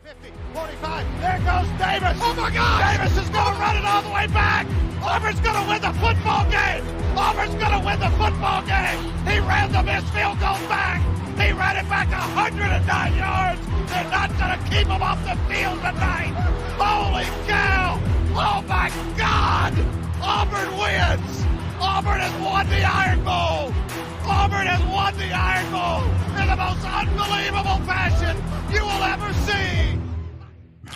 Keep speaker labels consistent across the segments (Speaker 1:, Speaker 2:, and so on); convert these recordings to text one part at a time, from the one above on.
Speaker 1: 50, 45, there goes Davis. Oh my God! Davis is going to run it all the way back. Auburn's going to win the football game. Auburn's going to win the football game. He ran the missed field goal back. He ran it back 109 yards. They're not going to keep him off the field tonight. Holy cow! Oh my God! Auburn wins. Auburn has won the Iron Bowl. Auburn has won the Iron Bowl in the most unbelievable fashion you will ever see.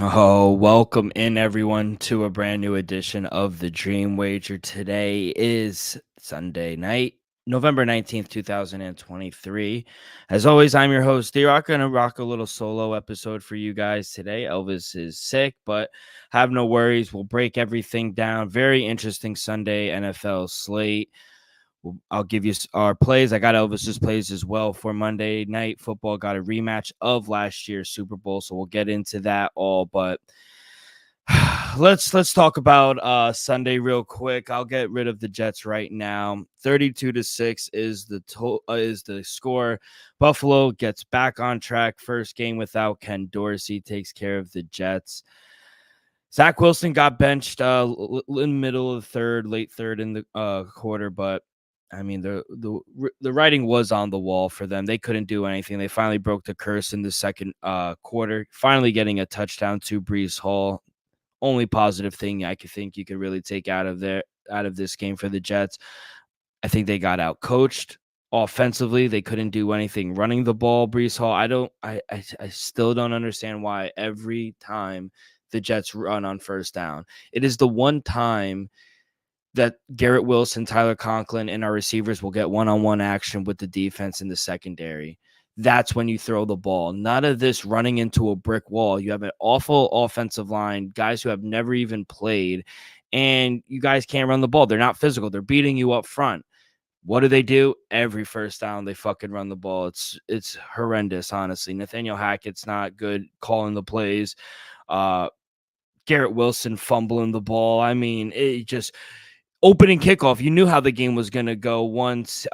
Speaker 2: Oh, welcome in everyone to a brand new edition of the Dream Wager. Today is Sunday night, November 19th, 2023. As always, I'm your host, D-Rock. Going to rock a little solo episode for you guys today. Elvis is sick, but have no worries. We'll break everything down. Very interesting Sunday NFL slate. I'll give you our plays. I got Elvis's plays as well for Monday Night Football. Got a rematch of last year's Super Bowl, so we'll get into that all. But let's talk about Sunday real quick. I'll get rid of the Jets right now. 32-6 is the score. Buffalo gets back on track. First game without Ken Dorsey, takes care of the Jets. Zach Wilson got benched in the middle of the third, late third in the quarter, but I mean, the writing was on the wall for them. They couldn't do anything. They finally broke the curse in the second quarter, finally getting a touchdown to Breece Hall. Only positive thing I could think you could really take out of this game for the Jets. I think they got out coached offensively. They couldn't do anything running the ball. Breece Hall, I still don't understand why every time the Jets run on first down, it is the one time that Garrett Wilson, Tyler Conklin, and our receivers will get one-on-one action with the defense in the secondary. That's when you throw the ball. None of this running into a brick wall. You have an awful offensive line, guys who have never even played, and you guys can't run the ball. They're not physical. They're beating you up front. What do? Every first down, they fucking run the ball. It's horrendous, honestly. Nathaniel Hackett's not good calling the plays. Garrett Wilson fumbling the ball. I mean, it just – opening kickoff, you knew how the game was going to go once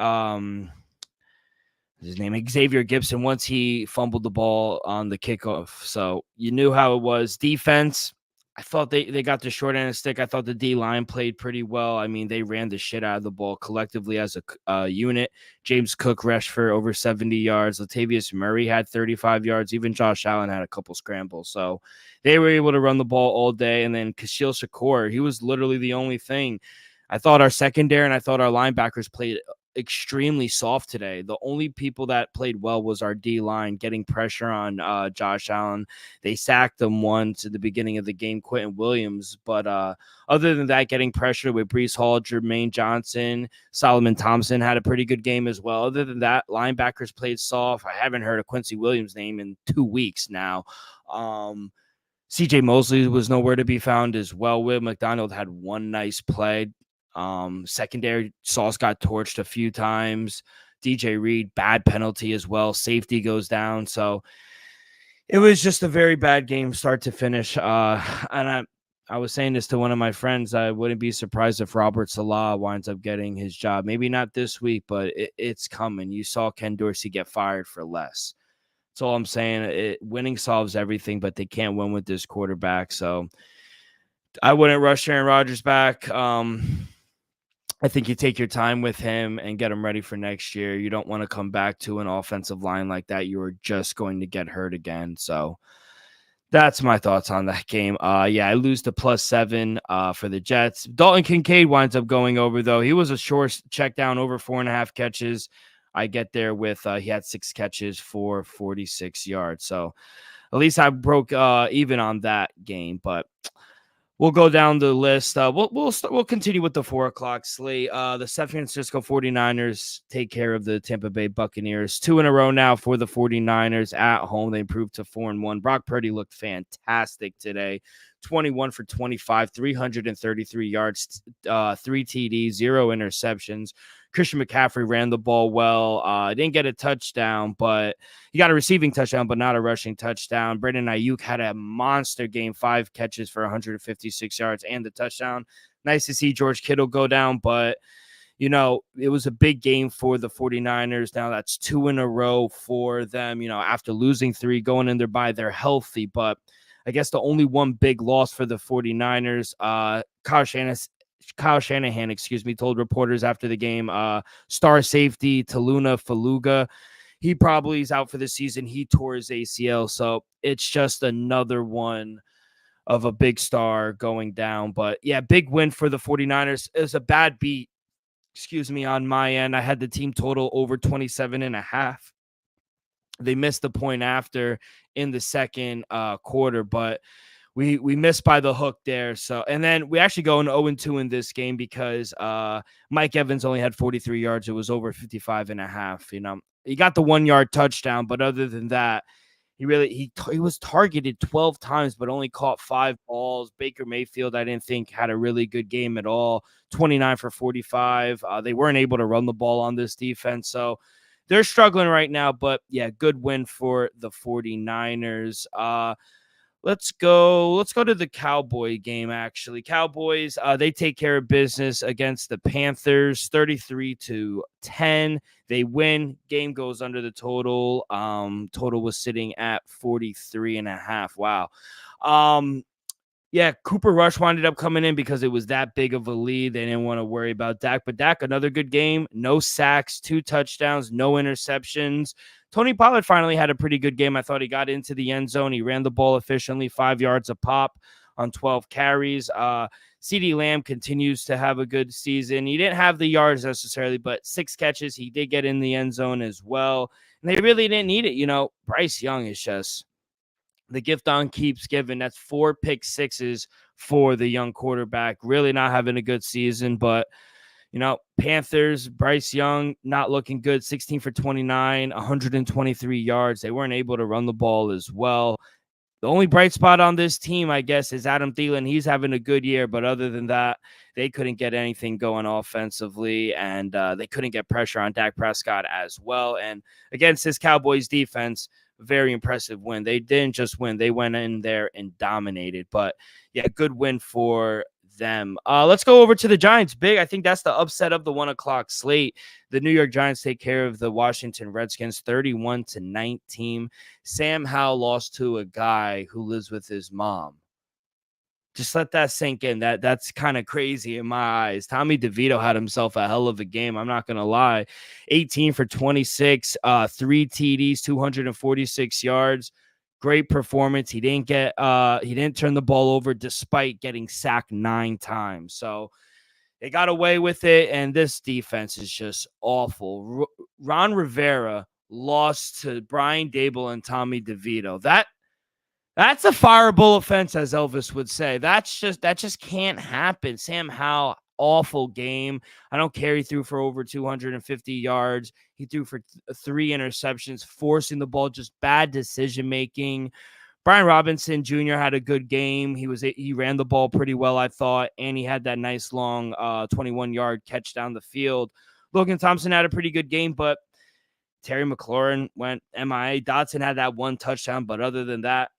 Speaker 2: his name Xavier Gibson, once he fumbled the ball on the kickoff. So you knew how it was. Defense, I thought they got the short end of the stick. I thought the D-line played pretty well. I mean, they ran the shit out of the ball collectively as a unit. James Cook rushed for over 70 yards. Latavius Murray had 35 yards. Even Josh Allen had a couple scrambles. So they were able to run the ball all day. And then Kashil Shakur, he was literally the only thing. I thought our secondary and I thought our linebackers played extremely soft today. The only people that played well was our D-line, getting pressure on Josh Allen. They sacked him once at the beginning of the game, Quentin Williams. But other than that, getting pressure with Breece Hall, Jermaine Johnson, Solomon Thompson had a pretty good game as well. Other than that, linebackers played soft. I haven't heard of Quincy Williams' name in 2 weeks now. CJ Mosley was nowhere to be found as well. Will McDonald had one nice play. Secondary, Sauce got torched a few times. DJ Reed, bad penalty as well. Safety goes down. So it was just a very bad game start to finish. And I was saying this to one of my friends. I wouldn't be surprised if Robert Saleh winds up getting his job. Maybe not this week, but it's coming. You saw Ken Dorsey get fired for less. That's all I'm saying. Winning solves everything, but they can't win with this quarterback. So I wouldn't rush Aaron Rodgers back. I think you take your time with him and get him ready for next year. You don't want to come back to an offensive line like that. You are just going to get hurt again. So that's my thoughts on that game. I lose to +7 for the Jets. Dalton Kincaid winds up going over, though. He was a short check down, over 4.5 catches. I get there with he had 6 catches for 46 yards. So at least I broke even on that game, but we'll go down the list. We'll continue with the 4:00 slate. The San Francisco 49ers take care of the Tampa Bay Buccaneers. 2 in a row now for the 49ers at home. They improved to 4-1. Brock Purdy looked fantastic today. 21 for 25, 333 yards, 3 TDs, 0 interceptions. Christian McCaffrey ran the ball well. Didn't get a touchdown, but he got a receiving touchdown, but not a rushing touchdown. Brandon Ayuk had a monster game, 5 catches for 156 yards and the touchdown. Nice to see George Kittle go down, but it was a big game for the 49ers. Now that's 2 in a row for them, after losing 3 going in there by they're healthy. But I guess the only one big loss for the 49ers, Kyle Shanahan, told reporters after the game, star safety Taluna Faluga, he probably is out for the season. He tore his ACL. So it's just another one of a big star going down. But yeah, big win for the 49ers. It was a bad beat, on my end. I had the team total over 27.5. They missed the point after in the second quarter, but we missed by the hook there. So, and then we actually go in 0-2 in this game because Mike Evans only had 43 yards. It was over 55.5. He got the 1-yard touchdown, but other than that, he was targeted 12 times, but only caught 5 balls. Baker Mayfield, I didn't think had a really good game at all. 29 for 45. They weren't able to run the ball on this defense. So they're struggling right now, but yeah, good win for the 49ers. Let's go to the Cowboy game, actually. Cowboys, they take care of business against the Panthers, 33-10. They win. Game goes under the total. Total was sitting at 43.5. Wow. Yeah, Cooper Rush wound up coming in because it was that big of a lead. They didn't want to worry about Dak. But Dak, another good game. No sacks, 2 touchdowns, no interceptions. Tony Pollard finally had a pretty good game. I thought he got into the end zone. He ran the ball efficiently, 5 yards a pop on 12 carries. CeeDee Lamb continues to have a good season. He didn't have the yards necessarily, but 6 catches. He did get in the end zone as well. And they really didn't need it. Bryce Young is just the gift on keeps giving. That's 4 pick sixes for the young quarterback. Really not having a good season, but Panthers, Bryce Young not looking good. 16 for 29, 123 yards. They weren't able to run the ball as well. The only bright spot on this team, I guess, is Adam Thielen. He's having a good year, but other than that, they couldn't get anything going offensively, and they couldn't get pressure on Dak Prescott as well. And against this Cowboys defense, very impressive win. They didn't just win. They went in there and dominated. But, yeah, good win for them. Let's go over to the Giants. Big. I think that's the upset of the 1:00 slate. The New York Giants take care of the Washington Redskins 31-19. Sam Howell lost to a guy who lives with his mom. Just let that sink in. That's kind of crazy in my eyes. Tommy DeVito had himself a hell of a game. I'm not going to lie. 18 for 26, 3 TDs, 246 yards. Great performance. He didn't turn the ball over despite getting sacked 9 times. So they got away with it, and this defense is just awful. Ron Rivera lost to Brian Dable and Tommy DeVito. That's a fireable offense, as Elvis would say. That just can't happen. Sam Howell, awful game. I don't care. He threw for over 250 yards. He threw for 3 interceptions, forcing the ball, just bad decision-making. Brian Robinson Jr. had a good game. He ran the ball pretty well, I thought, and he had that nice long 21-yard catch down the field. Logan Thompson had a pretty good game, but Terry McLaurin went MIA. Dotson had that 1 touchdown, but other than that,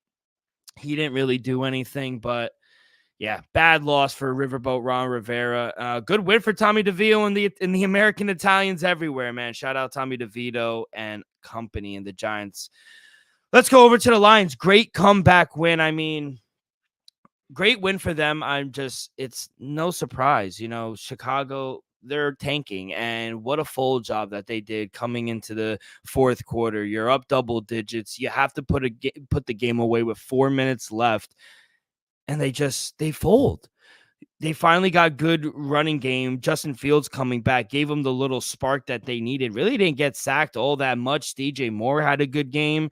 Speaker 2: he didn't really do anything. But yeah, bad loss for Riverboat Ron Rivera. Good win for Tommy DeVito and the American Italians everywhere, man. Shout out Tommy DeVito and company and the Giants. Let's go over to the Lions. Great comeback win. I mean, great win for them. It's no surprise. Chicago, they're tanking, and what a full job that they did coming into the fourth quarter. You're up double digits. You have to put the game away with 4 minutes left, and they fold. They finally got good running game. Justin Fields coming back gave them the little spark that they needed. Really didn't get sacked all that much. DJ Moore had a good game.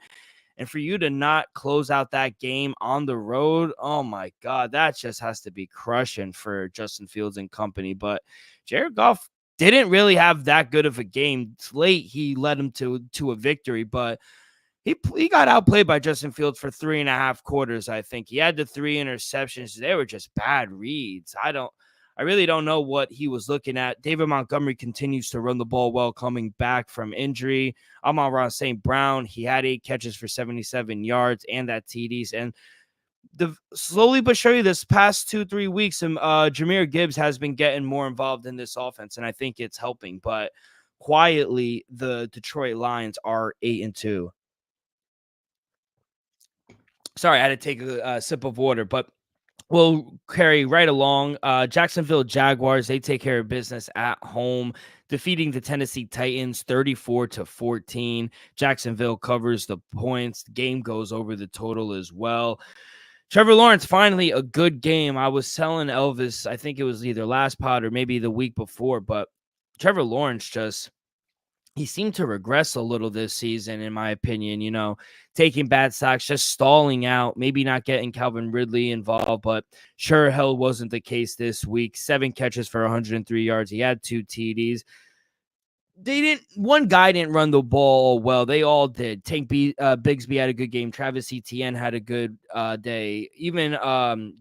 Speaker 2: And for you to not close out that game on the road, oh my God, that just has to be crushing for Justin Fields and company. But Jared Goff didn't really have that good of a game. Late, he led him to a victory, but he got outplayed by Justin Fields for 3.5 quarters, I think. He had the 3 interceptions. They were just bad reads. I really don't know what he was looking at. David Montgomery continues to run the ball well coming back from injury. Amon-Ra St. Brown, he had 8 catches for 77 yards and that TDs. And slowly but surely this past 2-3 weeks, Jahmyr Gibbs has been getting more involved in this offense, and I think it's helping. But quietly, the Detroit Lions are 8-2. Sorry, I had to take a sip of water, but we'll carry right along. Jacksonville Jaguars, they take care of business at home, defeating the Tennessee Titans 34-14. Jacksonville covers the points. The game goes over the total as well. Trevor Lawrence, finally a good game. I was telling Elvis, I think it was either last pod or maybe the week before, but Trevor Lawrence he seemed to regress a little this season, in my opinion, taking bad sacks, just stalling out, maybe not getting Calvin Ridley involved, but sure hell wasn't the case this week. 7 catches for 103 yards. He had 2 TDs. One guy didn't run the ball well. They all did. Bigsby had a good game. Travis Etienne had a good day. Even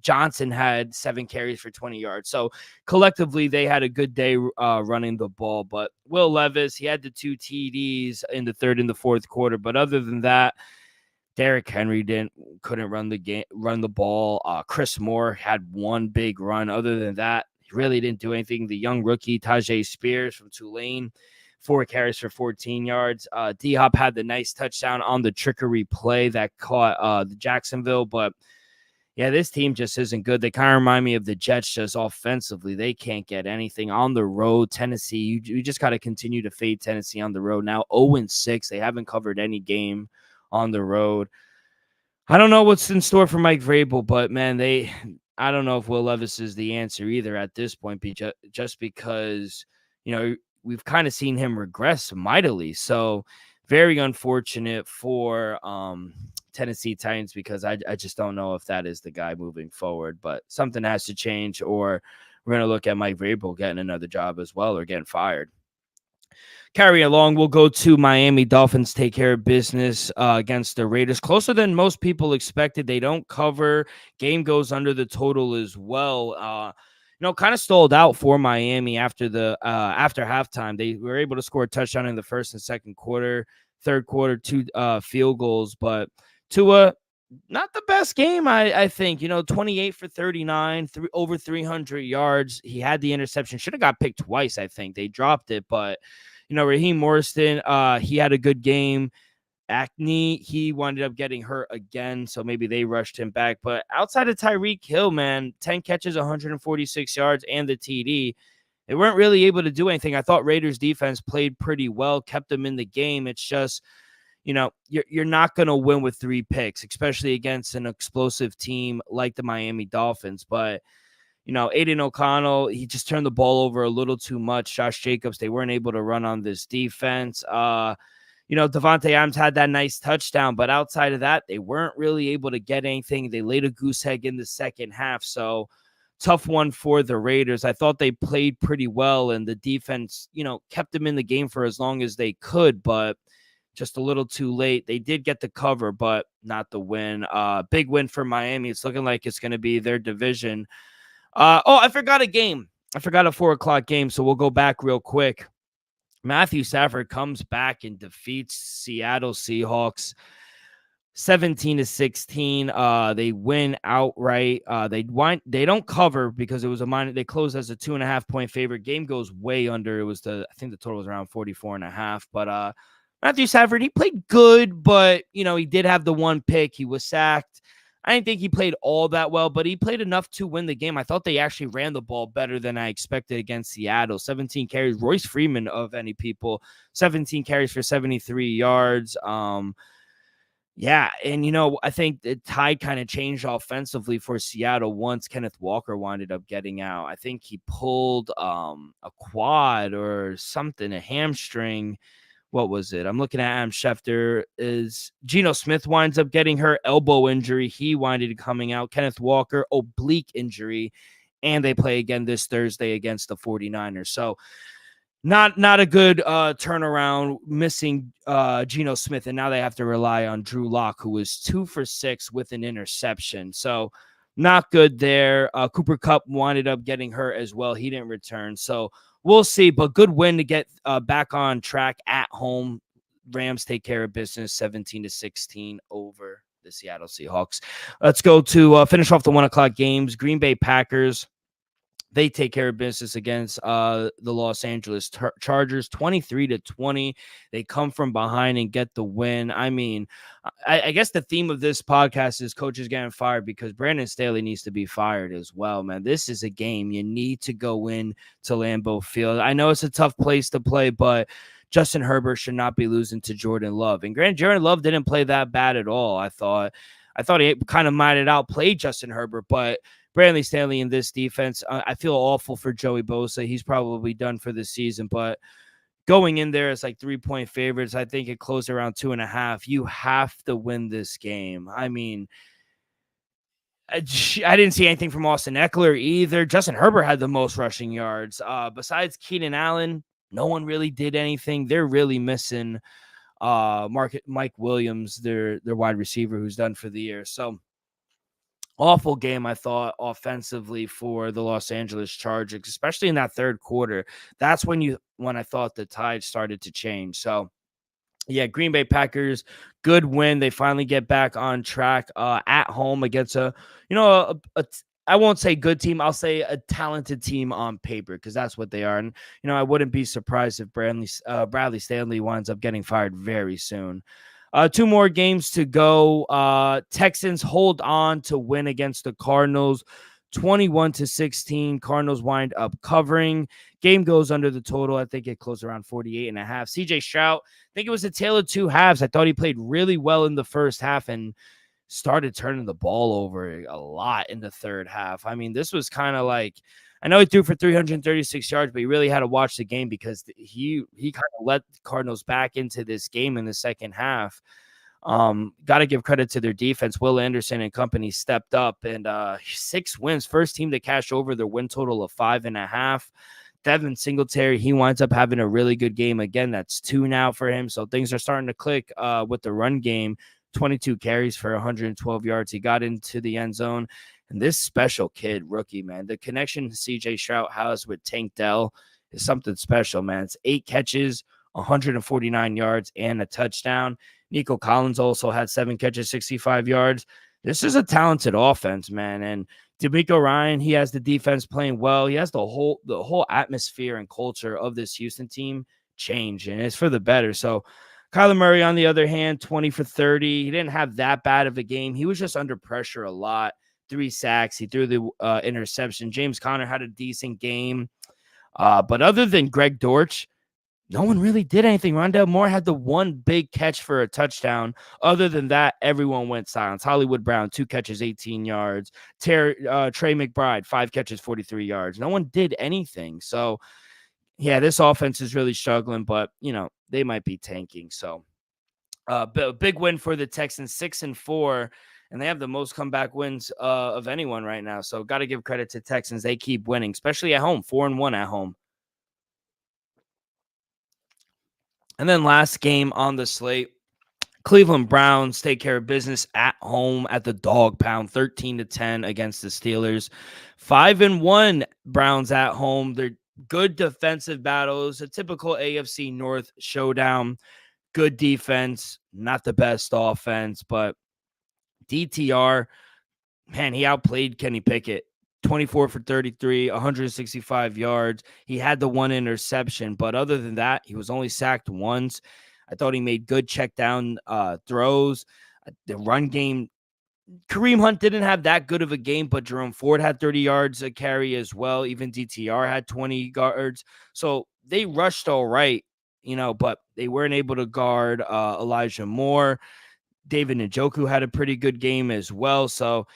Speaker 2: Johnson had 7 carries for 20 yards. So collectively, they had a good day running the ball. But Will Levis, he had the 2 TDs in the third and the fourth quarter. But other than that, Derrick Henry couldn't run the ball. Chris Moore had 1 big run. Other than that, he really didn't do anything. The young rookie Tajay Spears from Tulane, 4 carries for 14 yards. D-Hop had the nice touchdown on the trickery play that caught the Jacksonville. But, yeah, this team just isn't good. They kind of remind me of the Jets just offensively. They can't get anything on the road. Tennessee, you just got to continue to fade Tennessee on the road. Now 0-6. They haven't covered any game on the road. I don't know what's in store for Mike Vrabel, but, man, I don't know if Will Levis is the answer either at this point, just because, we've kind of seen him regress mightily. So very unfortunate for Tennessee Titans, because I just don't know if that is the guy moving forward. But something has to change, or we're going to look at Mike Vrabel getting another job as well, or getting fired. Carry along, we'll go to Miami Dolphins take care of business against the Raiders. Closer than most people expected. They don't cover. Game goes under the total as well. Kind of stalled out for Miami after halftime. They were able to score a touchdown in the first and second quarter. Third quarter, 2 field goals. But Tua, not the best game, I think. 28 for 39, over 300 yards. He had the interception. Should have got picked twice, I think. They dropped it, but Raheem Morrison, he had a good game. Acne, he wound up getting hurt again, so maybe they rushed him back. But outside of Tyreek Hill, man, 10 catches, 146 yards, and the TD, they weren't really able to do anything. I thought Raiders defense played pretty well, kept them in the game. It's just, you're not going to win with 3 picks, especially against an explosive team like the Miami Dolphins. But Aiden O'Connell, he just turned the ball over a little too much. Josh Jacobs, they weren't able to run on this defense. Devontae Adams had that nice touchdown, but outside of that, they weren't really able to get anything. They laid a goose egg in the second half, so tough one for the Raiders. I thought they played pretty well, and the defense, kept them in the game for as long as they could, but just a little too late. They did get the cover, but not the win. Big win for Miami. It's looking like it's going to be their division. I forgot a game. I forgot a 4:00 game, so we'll go back real quick. Matthew Stafford comes back and defeats Seattle Seahawks 17-16. They win outright. They don't cover because it was a minor. They closed as a 2.5-point favorite. Game goes way under. It was I think the total was around 44.5. But Matthew Stafford, he played good, but he did have the 1 pick. He was sacked. I didn't think he played all that well, but he played enough to win the game. I thought they actually ran the ball better than I expected against Seattle. 17 carries. Royce Freeman, of any people, 17 carries for 73 yards. Yeah, and I think the tide kind of changed offensively for Seattle once Kenneth Walker winded up getting out. I think he pulled a quad or something, a hamstring. What was it? I'm looking at Adam Schefter. Is Geno Smith winds up getting her elbow injury. He winded up coming out. Kenneth Walker, oblique injury. And they play again this Thursday against the 49ers. So not a good turnaround, missing Geno Smith. And now they have to rely on Drew Lock, who was 2 for 6 with an interception. So not good there. Cooper Kupp winded up getting hurt as well. He didn't return. So we'll see, but good win to get back on track at home. Rams take care of business, 17-16 over. the Seattle Seahawks. Let's go to finish off the 1:00 games. Green Bay Packers. They take care of business against the Los Angeles Chargers, 23-20. They come from behind and get the win. I mean, I guess the theme of this podcast is coaches getting fired because Brandon Staley needs to be fired as well, man. This is a game. You need to go in to Lambeau Field. I know it's a tough place to play, but Justin Herbert should not be losing to Jordan Love. And Jordan Love didn't play that bad at all, I thought. He kind of might have outplayed Justin Herbert, but Brandon Staley in this defense, I feel awful for Joey Bosa. He's probably done for the season, but going in there as like 3-point favorites, I think it closed around 2.5. You have to win this game. I mean, I didn't see anything from Austin Eckler either. Justin Herbert had the most rushing yards. Besides Keenan Allen, no one really did anything. They're really missing Mike Williams, their wide receiver who's done for the year. So awful game, I thought, offensively for the Los Angeles Chargers, especially in that third quarter. That's when I thought the tide started to change. So, yeah, Green Bay Packers, good win. They finally get back on track at home against I won't say good team. I'll say a talented team on paper because that's what they are. And, I wouldn't be surprised if Bradley Stanley winds up getting fired very soon. 2 more games to go. Texans hold on to win against the Cardinals, 21-16. Cardinals wind up covering. Game goes under the total. I think it closed around 48.5. CJ Stroud, I think it was a tale of 2 halves. I thought he played really well in the first half and started turning the ball over a lot in the third half. I mean, this was kind of like, I know he threw for 336 yards, but you really had to watch the game because he kind of let the Cardinals back into this game in the second half. Got to give credit to their defense. Will Anderson and company stepped up and 6 wins. First team to cash over their win total of 5.5. Devin Singletary, he winds up having a really good game. Again, that's 2 now for him. So things are starting to click with the run game. 22 carries for 112 yards. He got into the end zone. And this special kid, rookie, man, the connection CJ Stroud has with Tank Dell is something special, man. It's 8 catches, 149 yards, and a touchdown. Nico Collins also had 7 catches, 65 yards. This is a talented offense, man. And DeMeco Ryan, he has the defense playing well. He has the whole atmosphere and culture of this Houston team change, and it's for the better. So Kyler Murray, on the other hand, 20 for 30. He didn't have that bad of a game. He was just under pressure a lot. 3 sacks. He threw the interception. James Conner had a decent game. But other than Greg Dortch, no one really did anything. Rondale Moore had the one big catch for a touchdown. Other than that, everyone went silence. Hollywood Brown, 2 catches, 18 yards. Trey McBride, 5 catches, 43 yards. No one did anything. So, yeah, this offense is really struggling, but, they might be tanking. So, big win for the Texans, 6-4. And they have the most comeback wins of anyone right now. So got to give credit to Texans. They keep winning, especially at home, 4-1 at home. And then last game on the slate, Cleveland Browns take care of business at home at the Dog Pound, 13-10 against the Steelers. 5-1 Browns at home. They're good defensive battles, a typical AFC North showdown. Good defense, not the best offense, but DTR, man, he outplayed Kenny Pickett. 24 for 33, 165 yards. He had the 1 interception, but other than that, he was only sacked once. I thought he made good check down throws. The run game, Kareem Hunt didn't have that good of a game, but Jerome Ford had 30 yards a carry as well. Even DTR had 20 yards. So they rushed all right, but they weren't able to guard Elijah Moore. David Njoku had a pretty good game as well. So,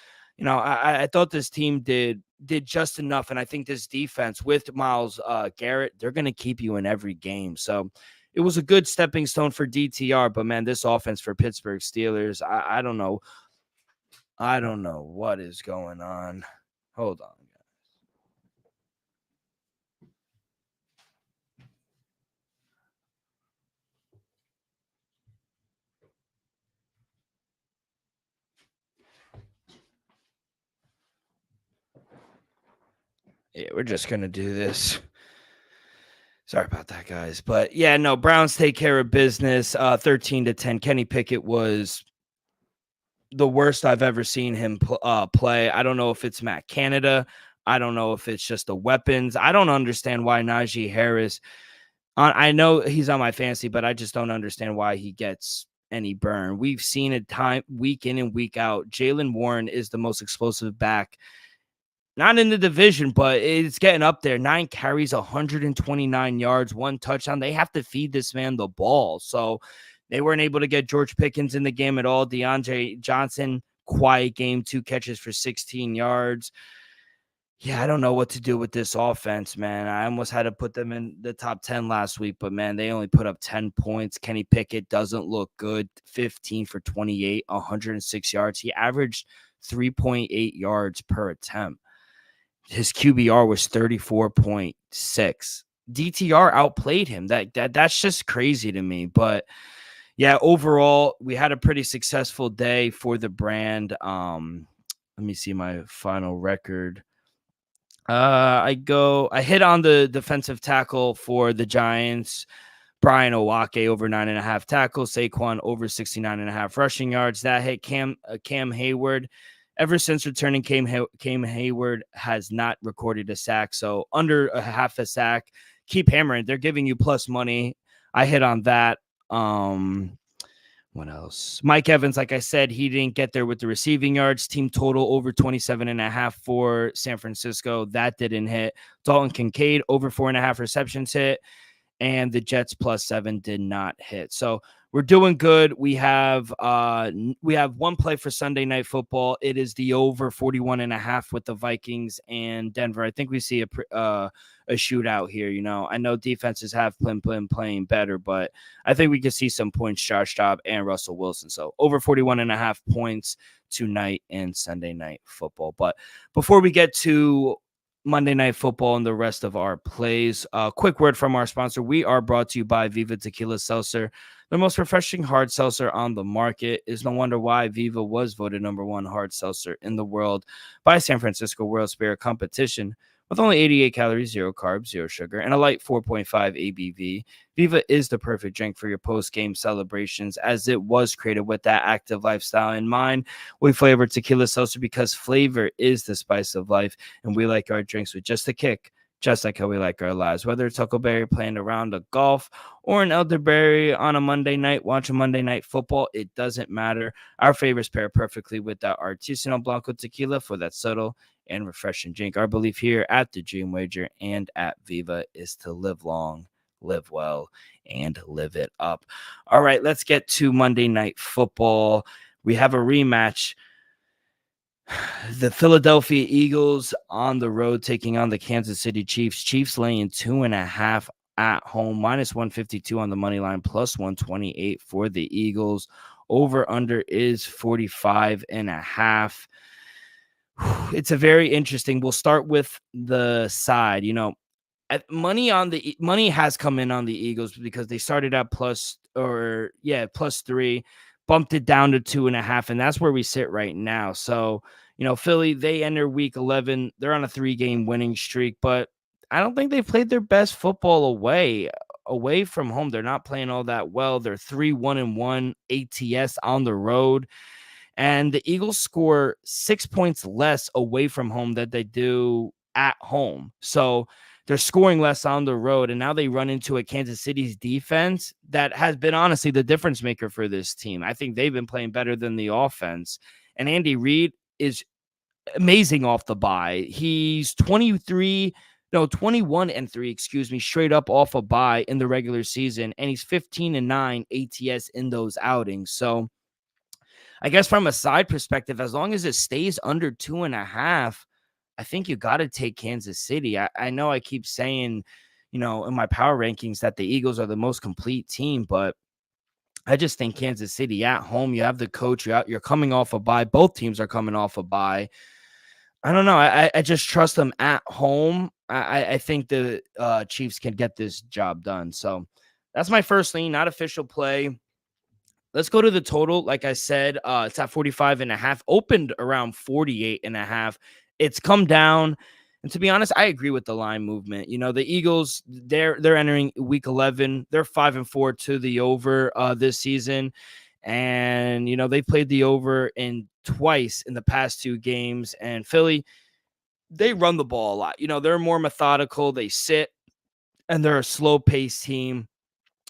Speaker 2: I thought this team did just enough. And I think this defense with Myles Garrett, they're going to keep you in every game. So it was a good stepping stone for DTR. But, man, this offense for Pittsburgh Steelers, I don't know. I don't know what is going on. Hold on. Yeah, we're just going to do this. Sorry about that, guys. But, yeah, no, Browns take care of business, 13-10. Kenny Pickett was the worst I've ever seen him play. I don't know if it's Matt Canada. I don't know if it's just the weapons. I don't understand why Najee Harris, I know he's on my fantasy, but I just don't understand why he gets any burn. We've seen it time week in and week out. Jaylen Warren is the most explosive back, not in the division, but it's getting up there. 9 carries, 129 yards, 1 touchdown. They have to feed this man the ball. So they weren't able to get George Pickens in the game at all. DeAndre Johnson, quiet game, 2 catches for 16 yards. Yeah, I don't know what to do with this offense, man. I almost had to put them in the top 10 last week, but man, they only put up 10 points. Kenny Pickett doesn't look good. 15 for 28, 106 yards. He averaged 3.8 yards per attempt. His QBR was 34.6. DTR outplayed him. That's just crazy to me. But yeah, overall, we had a pretty successful day for the brand. Let me see my final record. I hit on the defensive tackle for the Giants. Brian Owake over 9.5 tackles. Saquon over 69.5 rushing yards. That hit Cam Hayward. Ever since returning, Cam Hayward has not recorded a sack. So under a half a sack. Keep hammering. They're giving you plus money. I hit on that. What else? Mike Evans, like I said, he didn't get there with the receiving yards. Team total over 27.5 for San Francisco. That didn't hit. Dalton Kincaid over 4.5 receptions hit. And the Jets +7 did not hit. So we're doing good. We have one play for Sunday Night Football. It is the over 41.5 with the Vikings and Denver. I think we see a shootout here. You know, I know defenses have been playing better, but I think we can see some points, Josh Dobbs and Russell Wilson. So over 41.5 points tonight and Sunday Night Football. But before we get to Monday Night Football and the rest of our plays, a quick word from our sponsor. We are brought to you by Viva Tequila Seltzer, the most refreshing hard seltzer on the market. Is no wonder why Viva was voted #1 hard seltzer in the world by San Francisco World Spirit Competition. With only 88 calories, 0 carbs, 0 sugar, and a light 4.5 ABV, Viva is the perfect drink for your post-game celebrations, as it was created with that active lifestyle in mind. We flavor tequila seltzer because flavor is the spice of life, and we like our drinks with just a kick, just like how we like our lives. Whether it's Huckleberry playing a round of golf or an elderberry on a Monday night, watching Monday Night Football, it doesn't matter. Our favorites pair perfectly with that artisanal Blanco tequila for that subtle and refreshing drink. Our belief here at the Dream Wager and at Viva is to live long, live well, and live it up. All right, let's get to Monday Night Football. We have a rematch. The Philadelphia Eagles on the road taking on the Kansas City Chiefs. Chiefs laying 2.5 at home, -152 on the money line, +128 for the Eagles. Over under is 45.5. It's a very interesting. We'll start with the side. You know, money has come in on the Eagles because they started at +3, bumped it down to 2.5, and that's where we sit right now. So, you know, Philly, they enter week 11. They're on a 3-game winning streak, but I don't think they've played their best football away from home. They're not playing all that well. They're 3-1-1 ATS on the road. And the Eagles score 6 points less away from home than they do at home. So they're scoring less on the road. And now they run into a Kansas City's defense that has been honestly the difference maker for this team. I think they've been playing better than the offense. And Andy Reid is amazing off the bye. He's 21-3, straight up off a bye in the regular season. And he's 15-9 ATS in those outings. So I guess from a side perspective, as long as it stays under 2.5, I think you got to take Kansas City. I know I keep saying, you know, in my power rankings that the Eagles are the most complete team, but I just think Kansas City at home, you have the coach, you're coming off a bye. Both teams are coming off a bye. I don't know. I just trust them at home. I think the Chiefs can get this job done. So that's my first lean, not official play. Let's go to the total. Like I said, it's at 45.5, opened around 48.5. It's come down. And to be honest, I agree with the line movement. You know, the Eagles, they're entering week 11. They're 5-4 to the over this season. And, they played the over in twice in the past 2 games. And Philly, they run the ball a lot. They're more methodical. They sit, and they're a slow-paced team.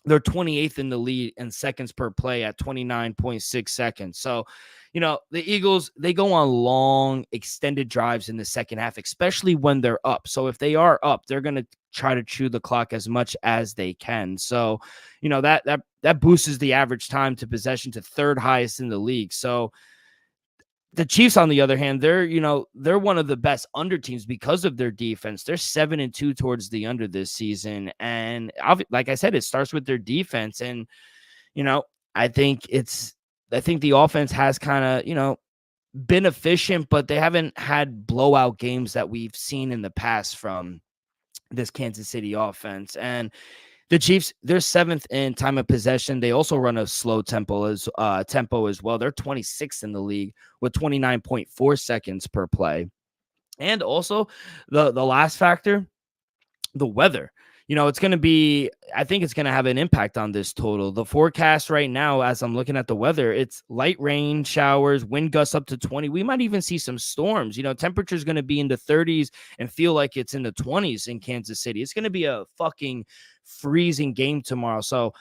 Speaker 2: They're 28th in the lead in seconds per play at 29.6 seconds. So, the Eagles, they go on long, extended drives in the second half, especially when they're up. So if they are up, they're going to try to chew the clock as much as they can. So, that boosts the average time to possession to third highest in the league. So the Chiefs, on the other hand, they're one of the best under teams because of their defense. They're 7-2 towards the under this season. And like I said, it starts with their defense. And, I think the offense has kind of, been efficient, but they haven't had blowout games that we've seen in the past from this Kansas City offense. And the Chiefs, they're 7th in time of possession. They also run a slow tempo as well. They're 26th in the league with 29.4 seconds per play. And also the last factor, the weather. It's going to be, I think it's going to have an impact on this total. The forecast right now, as I'm looking at the weather, it's light rain, showers, wind gusts up to 20. We might even see some storms. Temperature is going to be in the 30s and feel like it's in the 20s in Kansas City. It's going to be a fucking freezing game tomorrow. So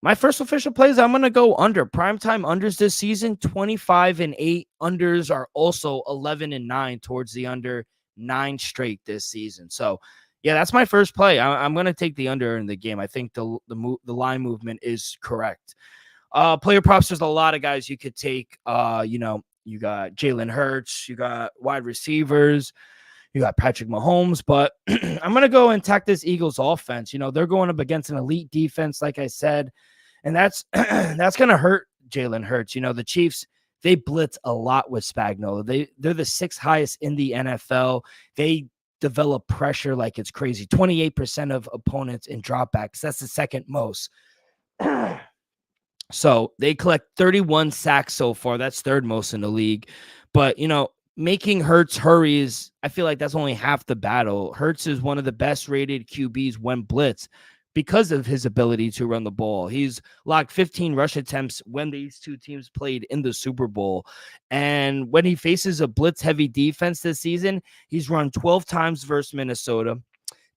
Speaker 2: my first official plays, I'm going to go under. Primetime unders this season, 25-8. Unders are also 11-9 towards the under, 9 straight this season. So yeah, that's my first play. I'm going to take the under in the game. I think the line movement is correct. Player props, there's a lot of guys you could take. You got Jalen Hurts, you got wide receivers, you got Patrick Mahomes, but I'm going to go and attack this Eagles offense. They're going up against an elite defense, like I said, and that's going to hurt Jalen Hurts. The Chiefs, they blitz a lot with Spagnuolo. They're the 6th highest in the NFL. They develop pressure like it's crazy. 28% of opponents in dropbacks. That's the second most. So they collect 31 sacks so far. That's third most in the league. But, making Hurts hurry is, I feel like that's only half the battle. Hurts is one of the best rated QBs when blitz because of his ability to run the ball. He's logged 15 rush attempts when these two teams played in the Super Bowl. And when he faces a blitz-heavy defense this season, he's run 12 times versus Minnesota,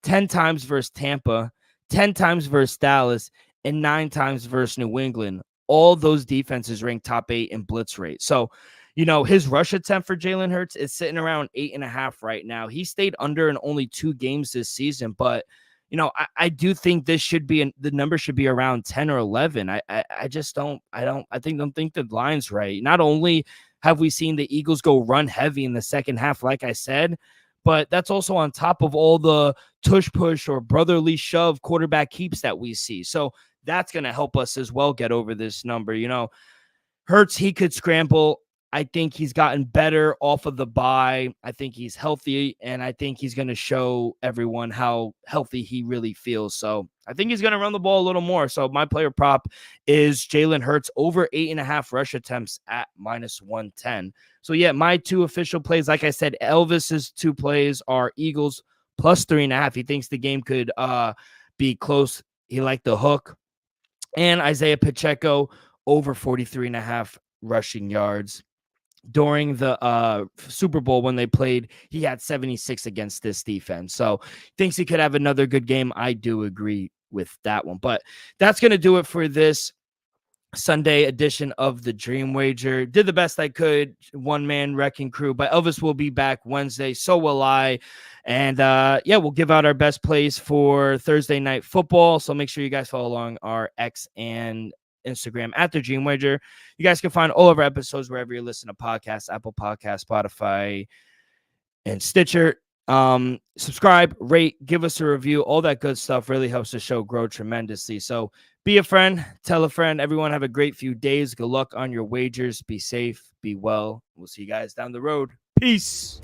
Speaker 2: 10 times versus Tampa, 10 times versus Dallas, and 9 times versus New England. All those defenses rank top 8 in blitz rate. So, his rush attempt for Jalen Hurts is sitting around 8.5 right now. He stayed under in only 2 games this season, but I do think this should be the number should be around 10 or 11. I just don't think the line's right. Not only have we seen the Eagles go run heavy in the second half, like I said, but that's also on top of all the tush push or brotherly shove quarterback keeps that we see. So that's going to help us as well get over this number. Hurts, he could scramble. I think he's gotten better off of the bye. I think he's healthy, and I think he's going to show everyone how healthy he really feels. So I think he's going to run the ball a little more. So my player prop is Jalen Hurts over 8.5 rush attempts at -110. So yeah, my 2 official plays, like I said, Elvis's 2 plays are Eagles plus 3.5. He thinks the game could be close. He liked the hook. And Isaiah Pacheco over 43.5 rushing yards. During the Super Bowl when they played, he had 76 against this defense. So thinks he could have another good game. I do agree with that one. But that's going to do it for this Sunday edition of the Dream Wager. Did the best I could. One-man wrecking crew. But Elvis will be back Wednesday. So will I. And yeah, we'll give out our best plays for Thursday night football. So make sure you guys follow along our X and Instagram at the Dream Wager. You guys can find all of our episodes wherever you listen to podcasts, Apple Podcasts, Spotify, and Stitcher. Subscribe, rate, give us a review. All that good stuff really helps the show grow tremendously. So be a friend, tell a friend. Everyone have a great few days. Good luck on your wagers. Be safe, be well. We'll see you guys down the road. Peace.